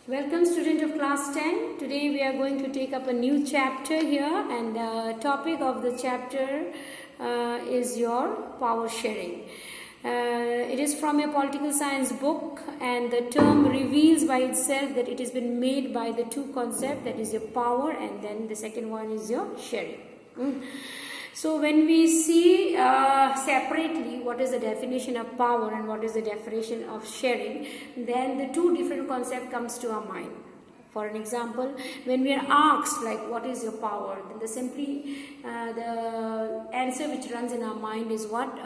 Welcome student of class 10. Today we are going to take up a new chapter here, and the topic of the chapter is your power sharing. It is from a political science book, and the term reveals by itself that it has been made by the two concepts, that is your power and then the second one is your sharing. So when we see separately what is the definition of power and what is the definition of sharing, then the two different concepts comes to our mind. For an example, when we are asked like what is your power, then the answer which runs in our mind is what?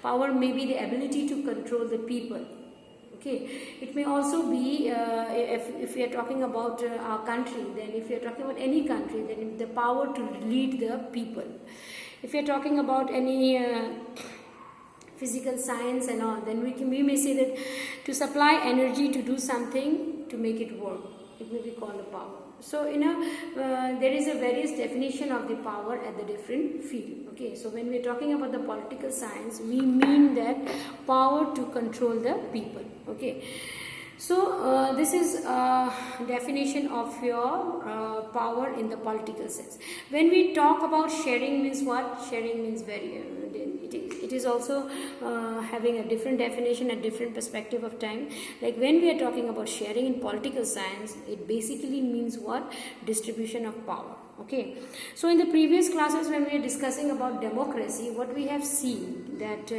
Power may be the ability to control the people. Okay, it may also be if we are talking about our country, then if we are talking about any country, then the power to lead the people. If we are talking about any physical science and all, then we may say that to supply energy to do something to make it work, it may be called a power. So there is a various definition of the power at the different field. Okay, so when we are talking about the political science, we mean that power to control the people. Okay, so this is a definition of your power in the political sense. When we talk about sharing, means what? Sharing means it is also having a different definition, a different perspective of time. Like when we are talking about sharing in political science, it basically means what? Distribution of power. Okay, so in the previous classes when we are discussing about democracy, what we have seen that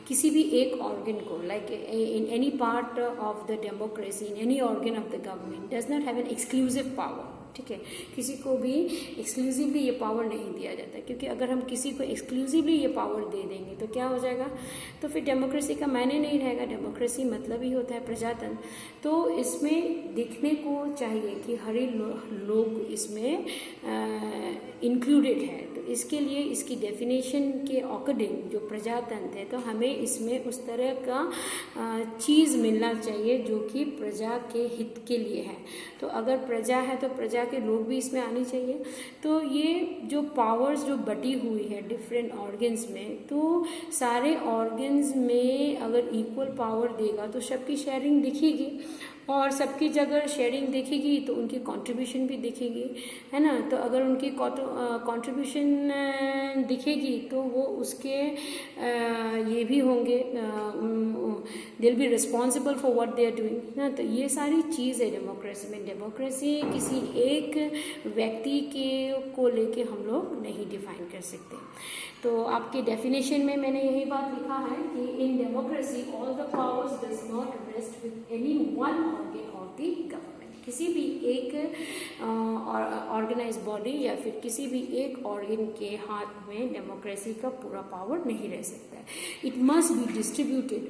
किसी भी एक organ को, like in any part of the democracy, in any organ of the government, does not have an exclusive power. ठीक है, किसी को भी exclusively ये पावर नहीं दिया जाता, क्योंकि अगर हम किसी को एक्सक्लूसिवली ये पावर दे देंगे तो क्या हो जाएगा, तो फिर डेमोक्रेसी का मायने नहीं रहेगा. डेमोक्रेसी मतलब ही होता है प्रजातंत्र. तो इसमें दिखने को चाहिए कि हर लोग इसमें इंक्लूडेड है. तो इसके लिए इसकी डेफिनेशन के अकॉर्डिंग जो प्रजातंत्र है, तो हमें इसमें उस तरह का चीज़ मिलना चाहिए जो कि प्रजा के हित के लिए है. तो अगर प्रजा है तो प्रजा के लोग भी इसमें आनी चाहिए. तो ये जो पावर्स जो बटी हुई है डिफरेंट ऑर्गन्स में, तो सारे ऑर्गन्स में अगर इक्वल पावर देगा तो सबकी शेयरिंग दिखेगी, और सबकी जगह शेयरिंग दिखेगी तो उनकी कंट्रीब्यूशन भी दिखेगी, है ना. तो अगर उनकी कंट्रीब्यूशन दिखेगी तो वो उसके ये भी होंगे, they will be responsible for what they are doing ना. तो ये सारी चीज़ है डेमोक्रेसी में. डेमोक्रेसी किसी एक व्यक्ति को लेके हम लोग नहीं डिफाइन कर सकते. तो आपके डेफिनेशन में मैंने यही बात लिखा है कि in democracy all the powers does not rest with any one organ of the government. किसी भी एक ऑर्गेनाइज बॉडी या फिर किसी भी एक ऑर्गन के हाथ में डेमोक्रेसी का पूरा पावर नहीं रह सकता है. It must be distributed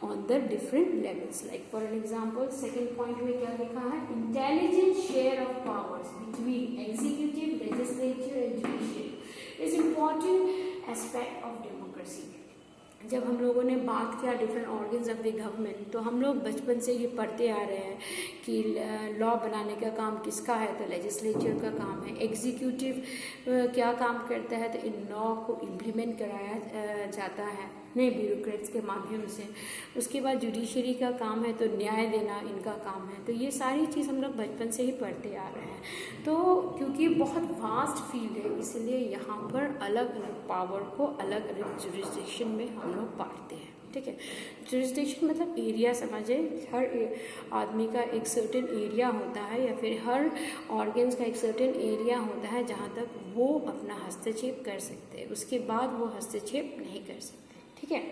on the different levels. Like for an example, second point में क्या लिखा है? Intelligent share of powers between executive, legislature and judiciary is important aspect of democracy. जब हम लोगों ने बात किया different organs of the government, तो हम लोग बचपन से ये पढ़ते आ रहे हैं कि लॉ बनाने का काम किसका है, तो लेजिस्लेचर का काम है. एग्जीक्यूटिव क्या काम करता है, तो इन लॉ को इम्प्लीमेंट कराया जाता है नहीं ब्यूरोक्रेट्स के माध्यम से. उसके बाद जुडिशरी का काम है, तो न्याय देना इनका काम है. तो ये सारी चीज़ हम लोग बचपन से ही पढ़ते आ रहे हैं. तो क्योंकि बहुत वास्ट फील्ड है, इसलिए यहाँ पर अलग अलग पावर को अलग अलग जुरिस्डिक्शन में हम लोग बांटते हैं. ठीक है, जुरिस्डिक्शन मतलब एरिया समझे. हर आदमी का एक सर्टेन एरिया होता है, या फिर हर ऑर्गन्स का एक सर्टेन एरिया होता है जहाँ तक वो अपना हस्तक्षेप कर सकते हैं. उसके बाद वो हस्तक्षेप नहीं कर सकते. ठीक है,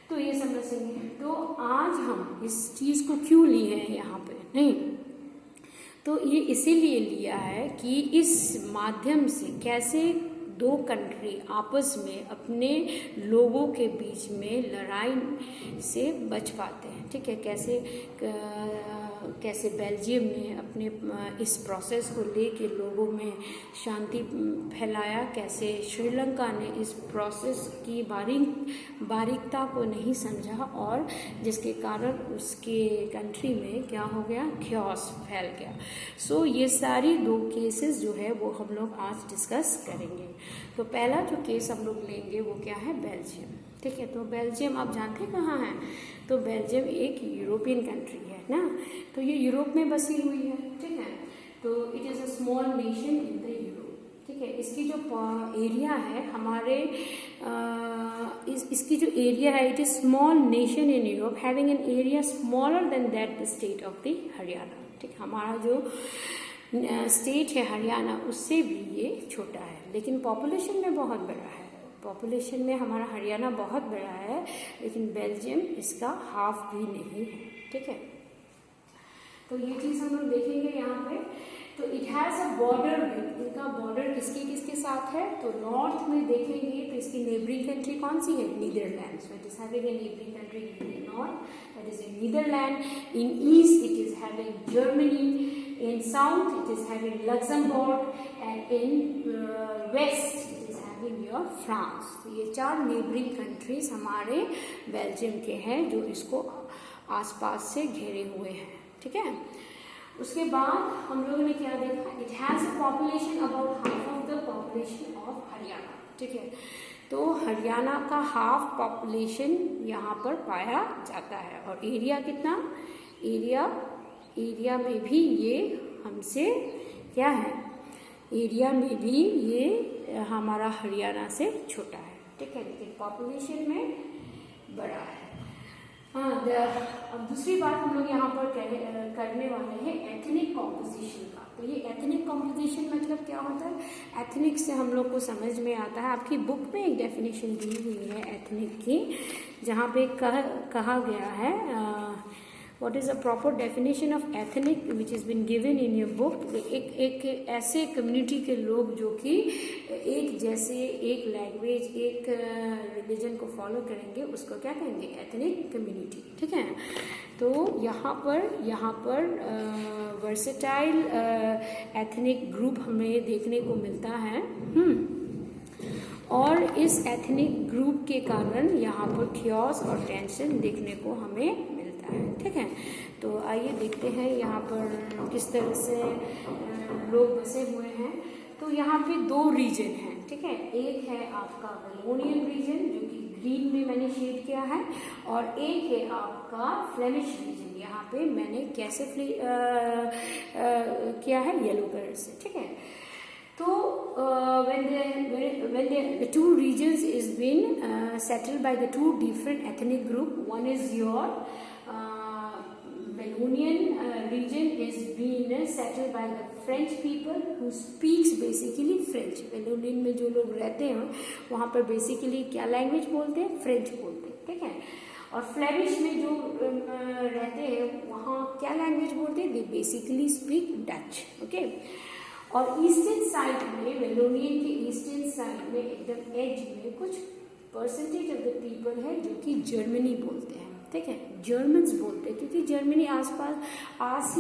तो ये समझेंगे. तो आज हम इस चीज़ को क्यों लिए हैं यहाँ पे, नहीं तो ये इसीलिए लिया है कि इस माध्यम से कैसे दो कंट्री आपस में अपने लोगों के बीच में लड़ाई से बच पाते हैं. ठीक है, कैसे बेल्जियम ने अपने इस प्रोसेस को लेके लोगों में शांति फैलाया, कैसे श्रीलंका ने इस प्रोसेस की बारीकता को नहीं समझा, और जिसके कारण उसके कंट्री में क्या हो गया, ख्यास फैल गया. सो ये सारी दो केसेस जो है वो हम लोग आज डिस्कस करेंगे. तो पहला जो केस हम लोग लेंगे वो क्या है, बेल्जियम. ठीक है, तो बेल्जियम आप जानते हैं कहाँ है, तो बेल्जियम एक यूरोपियन कंट्री है. ना, तो ये यूरोप में बसी हुई है, ठीक है। तो it is a small nation in the Europe, ठीक है। इसकी जो एरिया है हमारे इसकी जो एरिया है, it is small nation in Europe having an area smaller than that the state of the Haryana, ठीक। हमारा जो स्टेट है हरियाणा उससे भी ये छोटा है, लेकिन पॉपुलेशन में बहुत बड़ा है। पॉपुलेशन में हमारा हरियाणा बहुत बड़ा है, लेकिन बेल्जियम इसका हाफ भी नहीं है, ठीक है। तो ये चीज़ हम लोग देखेंगे यहाँ पे। तो इट हैज़ अ बॉर्डर, इनका बॉर्डर किसके किसके साथ है, तो नॉर्थ में देखेंगे तो इसकी नेबरिंग कंट्री कौन सी है, Netherland. So it is having a neighbouring country in north, that is in Netherland. In east it is having Germany, in south it is having Luxembourg, and in west it is having your France। तो ये 4 neighbouring countries हमारे Belgium के हैं जो इसको आसपास से घेरे हुए हैं, ठीक है। उसके बाद हम लोगों ने क्या देखा, it has a population about half of the population of Haryana, ठीक है। तो हरियाणा का हाफ पॉपुलेशन यहाँ पर पाया जाता है। और एरिया कितना, एरिया में भी ये हमसे क्या है, एरिया में भी ये हमारा हरियाणा से छोटा है, ठीक है, लेकिन पॉपुलेशन में बड़ा है। हाँ, अब दूसरी बात हम लोग यहाँ पर करने वाले हैं एथनिक कॉम्पोजिशन का। तो ये एथनिक कॉम्पोजिशन मतलब क्या होता है, एथनिक से हम लोग को समझ में आता है, आपकी बुक में एक डेफिनेशन दी हुई है एथनिक की, जहाँ पे कहा गया है what is a proper definition of ethnic which has been given in your book। एक ऐसे कम्युनिटी के लोग जो कि एक जैसे, एक लैंग्वेज, एक रिलीजन को फॉलो करेंगे, उसको क्या कहेंगे, एथनिक कम्युनिटी, ठीक है। तो यहाँ पर वर्सेटाइल एथनिक ग्रुप हमें देखने को मिलता है, और इस एथनिक ग्रुप के कारण यहाँ पर खियोस और टेंशन देखने को हमें मिलता है, ठीक है। तो आइए देखते हैं यहाँ पर किस तरह से लोग बसे हुए हैं। तो यहाँ पे 2 रीजन हैं, ठीक है। एक है आपका वेलोनियन रीजन जो कि ग्रीन में मैंने शेड किया है, और एक है आपका फ्लेमिश रीजन, यहाँ पे मैंने कैसे किया है, येलो कलर से, ठीक है। तो when the 2 regions is been settled by the 2 different ethnic group, one is your Wallonian region is being settled by the French people who speaks basically French। Wallonian में जो लोग रहते हैं वहाँ पर बेसिकली क्या लैंग्वेज बोलते हैं, फ्रेंच बोलते हैं, ठीक है। और फ्लेमिश में जो रहते हैं वहाँ क्या लैंग्वेज बोलते हैं, they basically speak Dutch, okay. और ईस्टर्न साइड में, वेलोनियन के ईस्टर्न साइड में एकदम एज में कुछ परसेंटेज ऑफ द पीपल है जो कि जर्मनी बोलते हैं, ठीक है, जर्मन्स बोलते हैं, क्योंकि जर्मनी आसपास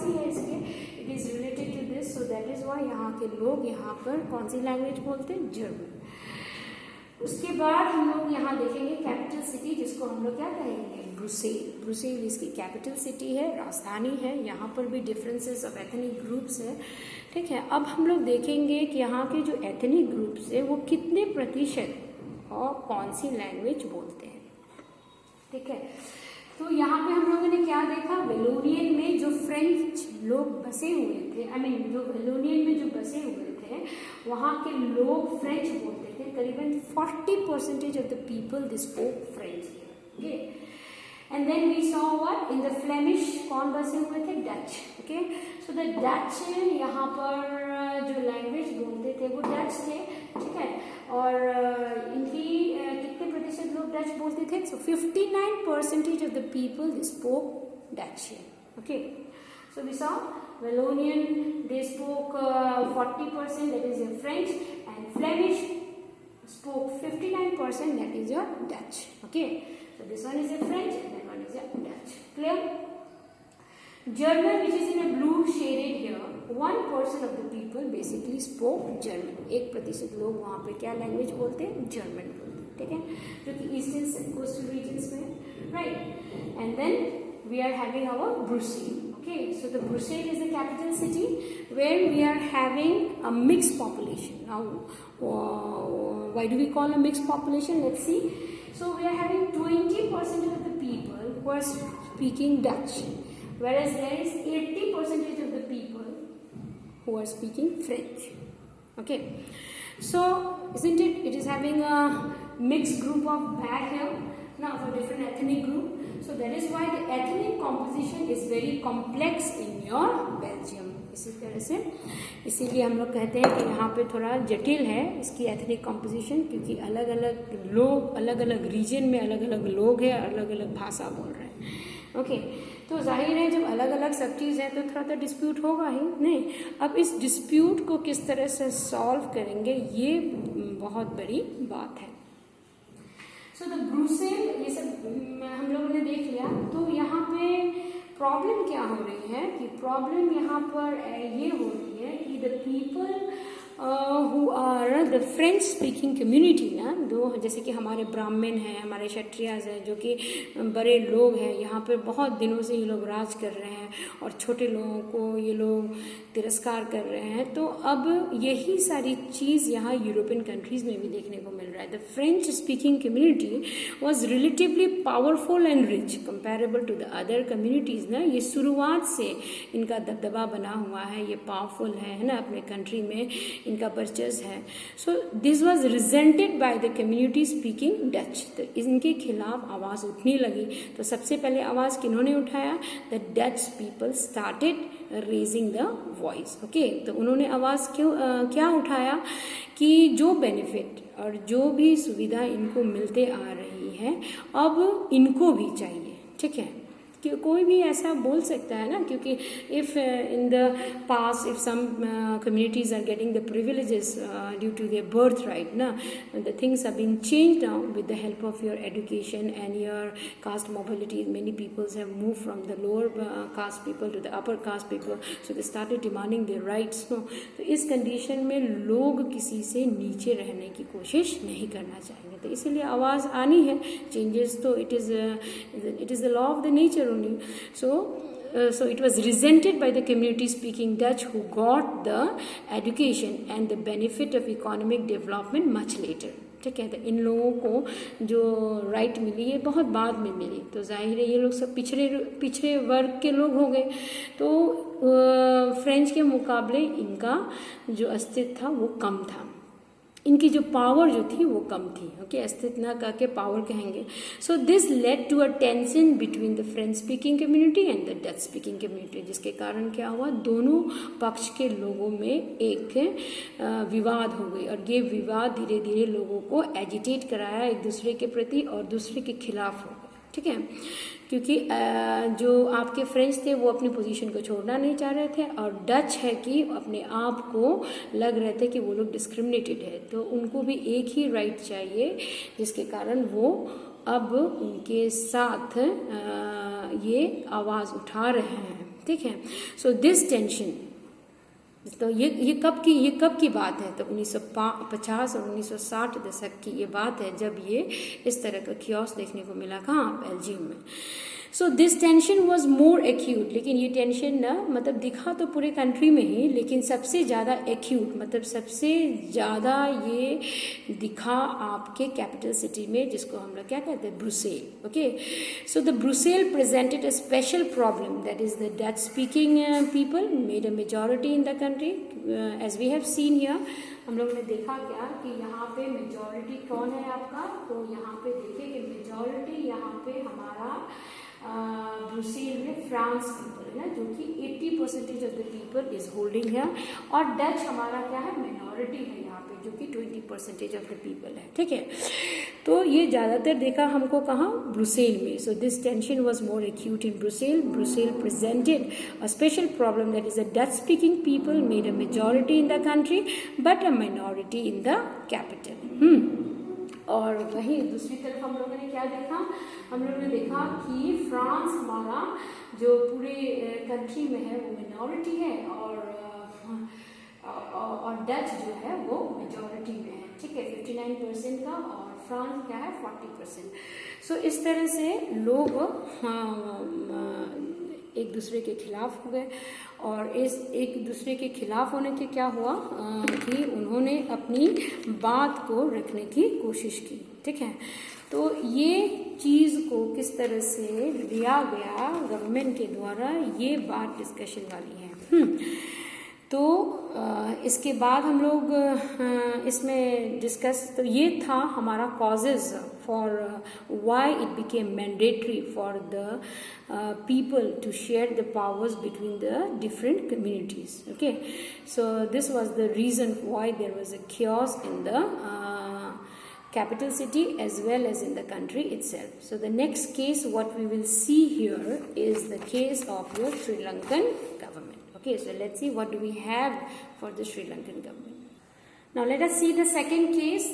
ही है इसके, it is related to this, so that is why यहाँ के लोग यहाँ पर कौन सी लैंग्वेज बोलते हैं, जर्मन। उसके बाद हम लोग यहाँ देखेंगे कैपिटल सिटी, जिसको हम लोग क्या कहेंगे, ब्रुसेल। ब्रुसेल इसकी कैपिटल सिटी है, राजधानी है। यहाँ पर भी डिफरेंसेस ऑफ एथनिक ग्रुप्स है, ठीक है। अब हम लोग देखेंगे कि यहाँ के जो एथनिक ग्रुप्स है वो कितने प्रतिशत और कौन सी लैंग्वेज बोलते हैं, ठीक है। तो यहाँ पे हम लोगों ने क्या देखा, वेलोनियन में जो फ्रेंच लोग बसे हुए थे, जो वेलोनियन में जो बसे हुए थे वहाँ के लोग फ्रेंच बोलते थे। करीबन 40% of the people they spoke French, okay. And then we saw what in the Flemish, कौन बसे हुए थे, Dutch, okay. So the Dutch यहाँ पर जो लैंग्वेज बोलते थे वो डच थे, ठीक है। और इनकी कितने प्रतिशत लोग डच बोलते थे, so 59% of the people spoke Dutch, okay. So we saw Wallonian they spoke 40%, that is your French, and Flemish spoke 59%, that is your Dutch, okay. So this one is your French and that one is your Dutch, clear? German, which is in a blue shaded here, 1% of the people basically spoke German। 1% लोग वहाँ पे क्या language बोलते हैं, German बोलते हैं, ठीक है, जो कि ईस्टर्न कोस्टल रीजन्स में, right. And then we are having our Brussels, okay। So the Brussels is the capital city where we are having a mixed population. Now why do we call a mixed population, let's see। So we are having 20% of the people who are speaking Dutch, whereas there is 80% of the people who are speaking French. Okay, so isn't it? It is having a mixed group of bag here now for different ethnic group. So that is why the ethnic composition is very complex in your Belgium. इसी तरह से इसीलिए हम लोग कहते हैं कि यहाँ पे थोड़ा जटिल है इसकी एथनिक कॉम्पोजिशन, क्योंकि अलग अलग लोग अलग अलग रीजन में अलग अलग लोग हैं, अलग अलग भाषा बोल रहे हैं। ओके, तो जाहिर है जब अलग अलग सब चीज़ है तो थोड़ा तो डिस्प्यूट होगा ही नहीं। अब इस डिस्प्यूट को किस तरह से सॉल्व करेंगे ये बहुत बड़ी बात है। सो द ब्रुसेल, ये सब हम लोगों ने देख लिया। तो यहाँ पे प्रॉब्लम क्या हो रही है कि प्रॉब्लम यहाँ पर ये हो रही है कि the people who are the French speaking community ना, दो जैसे कि हमारे ब्राह्मण हैं, हमारे क्षत्रियाज हैं, जो कि बड़े लोग हैं, यहाँ पर बहुत दिनों से ये लोग राज कर रहे हैं और छोटे लोगों को ये लोग तिरस्कार कर रहे हैं। तो अब यही सारी चीज़ यहाँ यूरोपियन कंट्रीज़ में भी देखने को मिल रहा है। The French speaking community was relatively powerful and rich comparable to the other communities ना। ये शुरुआत से इनका दबदबा बना हुआ है, ये पावरफुल है ना, अपने कंट्री में इनका वर्चस्व है। So this was resented by the community speaking Dutch. तो इनके खिलाफ आवाज़ उठने लगी। तो सबसे पहले आवाज़ किन्होंने उठाया? The Dutch people started raising the voice. Okay, तो उन्होंने आवाज़ क्या उठाया कि जो बेनिफिट और जो भी सुविधा इनको मिलते आ रही है अब इनको भी चाहिए। ठीक है, कि कोई भी ऐसा बोल सकता है ना, क्योंकि if in the past if some communities are getting the privileges due to their birth right ना, the things are being changed now with the help of your education and your caste mobility. Many peoples have move from the lower caste people to the upper caste people, so they started demanding their rights no. तो इस condition में लोग किसी से नीचे रहने की कोशिश नहीं करना चाहेंगे, तो इसीलिए आवाज़ आनी है। चेंजेस तो it is the law of the nature only. So it was resented by the community speaking Dutch who got the education and the benefit of economic development much later. ठीक है, तो इन लोगों को जो राइट मिली है बहुत बाद में मिली। तो जाहिर है ये लोग सब पिछड़े वर्ग के लोग हो गए। तो फ्रेंच के मुकाबले इनका जो अस्तित्व था वो कम था, इनकी जो पावर जो थी वो कम थी। ओके, अस्तित्व ना करके पावर कहेंगे। So this led to a tension between the French speaking community and the Dutch speaking community, जिसके कारण क्या हुआ, दोनों पक्ष के लोगों में एक विवाद हो गई और ये विवाद धीरे धीरे लोगों को एजिटेट कराया एक दूसरे के प्रति और दूसरे के खिलाफ हो गए। ठीक है, क्योंकि जो आपके फ्रेंच थे वो अपनी पोजीशन को छोड़ना नहीं चाह रहे थे और डच है कि अपने आप को लग रहे थे कि वो लोग डिस्क्रिमिनेटेड है, तो उनको भी एक ही राइट चाहिए, जिसके कारण वो अब उनके साथ ये आवाज़ उठा रहे हैं। ठीक है, सो दिस टेंशन, तो ये कब की बात है? तो 1950 और 1960 दशक की ये बात है जब ये इस तरह का कियोस देखने को मिला। कहाँ? बेल्जियम में। So this tension was more acute, लेकिन ये टेंशन ना मतलब दिखा तो पूरे कंट्री में ही, लेकिन सबसे ज़्यादा एक्यूट मतलब सबसे ज़्यादा ये दिखा आपके कैपिटल सिटी में, जिसको हम लोग क्या कहते हैं, Brussels. Okay, so the Brussels presented a special problem, that is the Dutch speaking people made a majority in the country as we have seen here. हम लोग ने देखा क्या कि यहाँ पे मेजॉरिटी कौन है आपका, तो यहाँ पे देखिए कि मेजॉरिटी यहाँ पे हमारा ब्रुसेल में फ्रांस पीपल है ना, जो कि 80% of the people is holding है, और डच हमारा क्या है, मिनॉरिटी है यहाँ पे, जो कि 20% ऑफ द पीपल है। ठीक है, तो ये ज़्यादातर देखा हमको कहाँ, ब्रुसेल में। So this tension was more acute in Brussels. Brussels presented a special problem, that is a Dutch speaking people made a majority in the country but a minority in the capital. और वहीं दूसरी तरफ हम लोगों ने क्या देखा, हम लोगों ने देखा कि फ्रांस हमारा जो पूरे कंट्री में है वो मिनॉरिटी है और डच जो है वो मेजॉरिटी में है। ठीक है, 59% का, और फ्रांस क्या है 40%। सो इस तरह से लोग एक दूसरे के खिलाफ हो गए, और इस एक दूसरे के खिलाफ होने के क्या हुआ कि उन्होंने अपनी बात को रखने की कोशिश की। ठीक है। तो ये चीज़ को किस तरह से लिया गया गवर्नमेंट के द्वारा, ये बात डिस्कशन वाली है। तो इसके बाद हम लोग इसमें डिस्कस, तो ये था हमारा causes for why it became mandatory for the people to share the powers between the different communities. Okay, so this was the reason why there was a chaos in the capital city as well as in the country itself. So the next case what we will see here is the case of your Sri Lankan government. Okay, so let's see what do we have for the Sri Lankan government. Now let us see the second case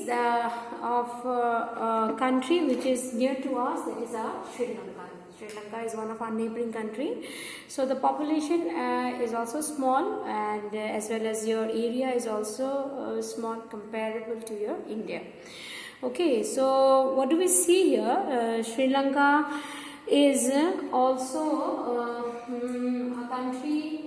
of a country which is near to us, that is Sri Lanka. Sri Lanka is one of our neighboring country. So the population is also small, and as well as your area is also small comparable to your India. Okay, so what do we see here? Sri Lanka is also a country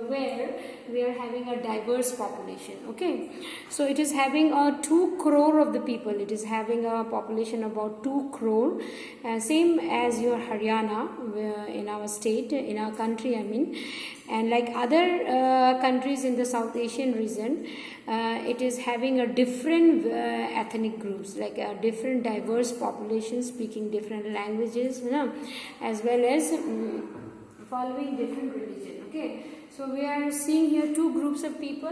where we are having a diverse population. Okay, so it is having 2 crore of the people. It is having a population about 2 crore, same as your Haryana in our state, in our country I mean. And like other countries in the South Asian region, it is having a different ethnic groups, like a different diverse population speaking different languages, as well as following different religion. Okay, so we are seeing here 2 groups of people.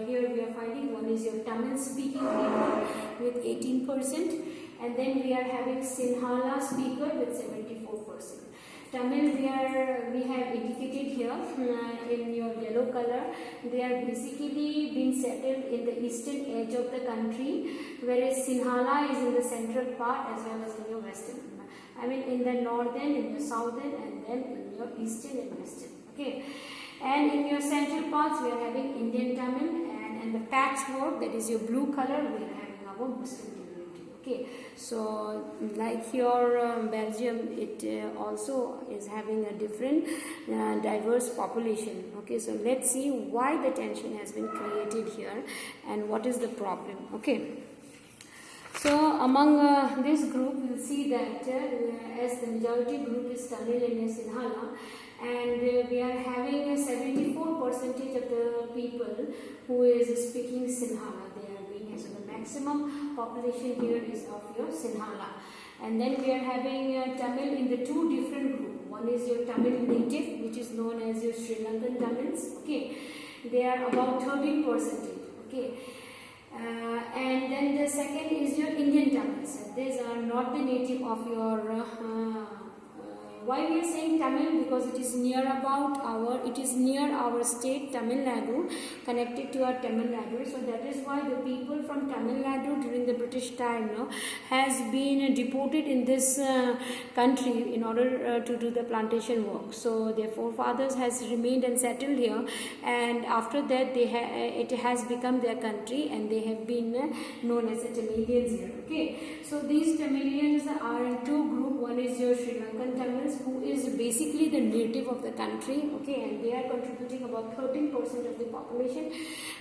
Here we are finding one is your Tamil speaking people with 18%, and then we are having Sinhala speaker with 74%. Tamil we have indicated here in your yellow color. They are basically been settled in the eastern edge of the country, whereas Sinhala is in the central part as well as in your western. I mean in the northern, in your southern, and then in your eastern and western. Okay, and in your central parts we are having Indian Tamil, and the patchwork, that is your blue color, we are having our Muslim community. Okay, so like your Belgium, it also is having a different diverse population. Okay, so let's see why the tension has been created here and what is the problem. Okay, so among this group we will see that as the majority group is Tamil and Sinhala, and we are having a 74% of the people who is speaking Sinhala. They are being, so the maximum population here is of your Sinhala. And then we are having Tamil in the 2 different groups. One is your Tamil native, which is known as your Sri Lankan Tamils. Okay, they are about 13%. Okay, and then the second is your Indian Tamils. These are not the native of your why we are saying Tamil? Because it is near our state Tamil Nadu, connected to our Tamil Nadu. So that is why the people from Tamil Nadu during the British time has been deported in this country in order to do the plantation work. So their forefathers has remained and settled here, and after that it has become their country, and they have been known as the Tamilians here. Okay, so these Tamilians are in 2 groups. One is your Sri Lankan Tamils, who is basically the native of the country. Okay, and they are contributing about 13% of the population,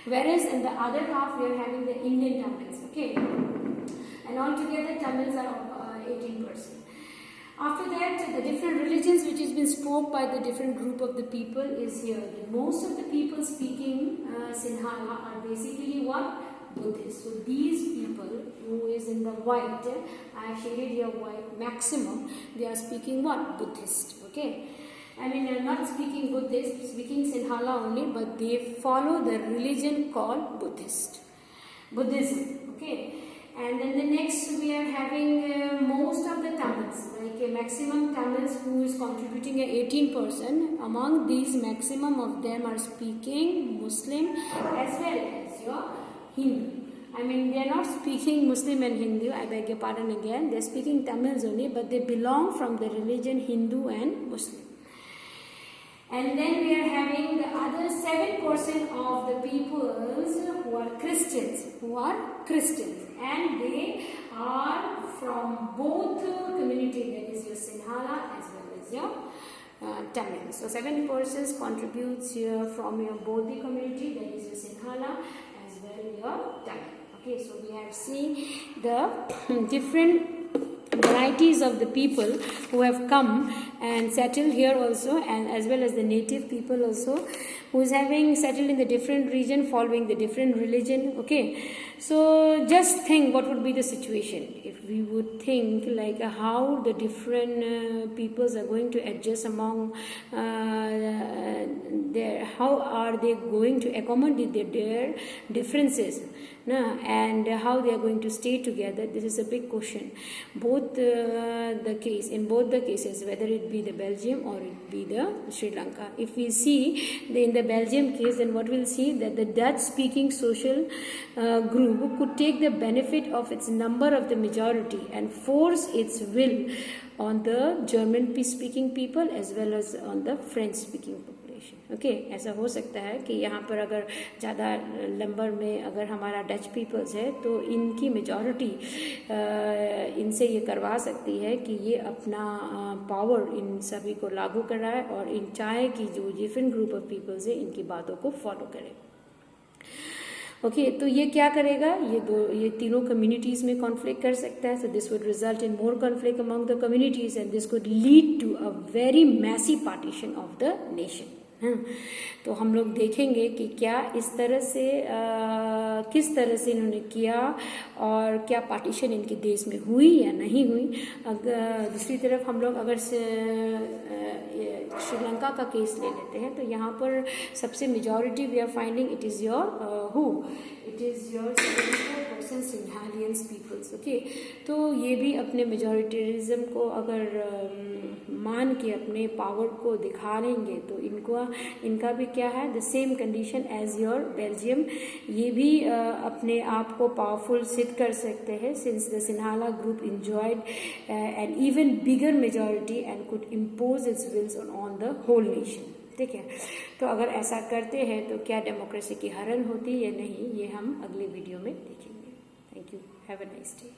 whereas in the other half we are having the Indian Tamils. Okay, and altogether Tamils are 18%. After that, the different religions which has been spoke by the different group of the people is here. Most of the people speaking Sinhala are basically what? Buddhist. So these people who is in the white, I have shaded here white, maximum, they are speaking what? Buddhist. Okay, I mean they are not speaking Buddhist, speaking Sinhala only, but they follow the religion called Buddhism. Okay, and then the next we are having most of the Tamils, like a maximum Tamils who is contributing 18%. Among these, maximum of them are speaking Muslim as well as your Hindu. I mean, they are not speaking Muslim and Hindu, I beg your pardon again, they are speaking Tamils only, but they belong from the religion Hindu and Muslim. And then we are having the other 7% of the peoples who are Christians, and they are from both community, that is your Sinhala as well as your Tamil. So 7% contributes here from your both the community, that is your Sinhala as well your Tamil. Okay, so we have seen the different varieties of the people who have come and settled here also, and as well as the native people also who is having settled in the different region following the different religion. Okay, so just think what would be the situation if we would think like how the different peoples are going to adjust among their, how are they going to accommodate their differences, and how they are going to stay together. This is a big question. Both in both the cases, whether it be the Belgium or it be the Sri Lanka. If we see in the Belgium case, then what we'll see that the Dutch-speaking social group could take the benefit of its number of the majority and force its will on the German-speaking people as well as on the French-speaking population. Okay, ऐसा हो सकता है कि यहाँ पर अगर ज़्यादा number में अगर हमारा डच पीपल्स है तो इनकी मेजॉरिटी इनसे ये करवा सकती है कि ये अपना पावर इन सभी को लागू कराए और इन चाहे कि जो डिफरेंट ग्रुप ऑफ पीपल्स है इनकी बातों को फॉलो करें. ओके, तो ये क्या करेगा, ये तीनों कम्युनिटीज़ में कॉन्फ्लिक्ट कर सकता है. So this would result in more conflict among the communities and this could lead to a very massive partition of the nation. तो हम लोग देखेंगे कि क्या इस तरह से किस तरह से इन्होंने किया और क्या पार्टीशन इनके देश में हुई या नहीं हुई. अगर दूसरी तरफ हम लोग अगर श्रीलंका का केस ले लेते हैं तो यहाँ पर सबसे majority we are finding it is your it is your 74% Sinhalians peoples. Okay, तो ये भी अपने मेजॉरिटेरिज्म को अगर मान के अपने पावर को दिखा लेंगे तो इनका भी क्या है, the same condition as your Belgium. ये भी अपने आप को पावरफुल सिद्ध कर सकते हैं since the Sinhala group enjoyed an even bigger majority and could impose its wills on the whole nation. ठीक है, तो अगर ऐसा करते हैं तो क्या डेमोक्रेसी की हरण होती है या नहीं, ये हम अगले वीडियो में देखेंगे. Thank you, have a nice day.